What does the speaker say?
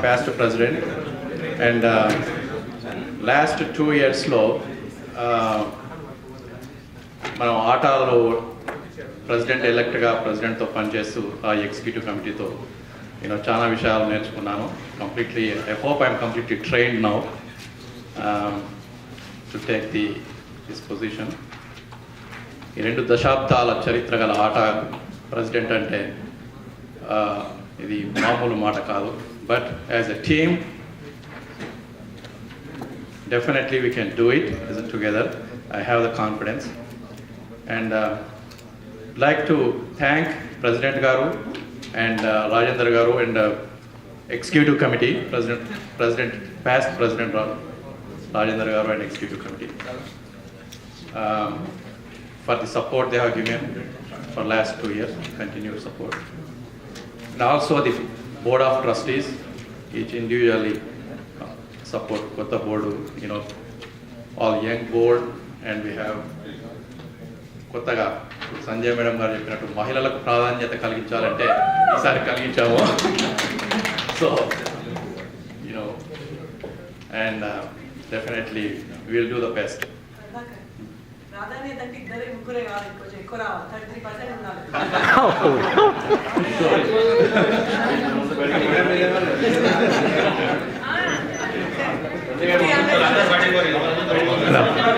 past president, and last 2 years లో మనం ఆటాలో president ఎలక్ట్గా ప్రెసిడెంట్తో పనిచేస్తూ ఆ ఎగ్జిక్యూటివ్ కమిటీతో చాలా విషయాలు నేర్చుకున్నాను. Completely I hope I'm completely trained now to take this position. ఈ 2 దశాబ్దాల చరిత్ర గల ఆట ప్రెసిడెంట్ అంటే ఇది మామూలు మాట కాదు. But as a team definitely we can do it together. I have the confidence, and like to thank President Garu and Rajendra Garu and executive committee, past President Rajendra Garu and executive committee for the support they have given for last 2 years, continued support, and also the board of trustees, each individually support Kotta board, all young board, and we have కొత్తగా Sanjay madam గారు చెప్పినట్టు మహిళలకు ప్రాధాన్యత కలిగించాలంటే ఈసారి కలిగించాము. So and definitely we will do the best. ప్రాధాన్యత అంటే ఇద్దరే ముగ్గురే కాదు, కొంచెం ఎక్కువ రావాలి, 33% ఉండాలి.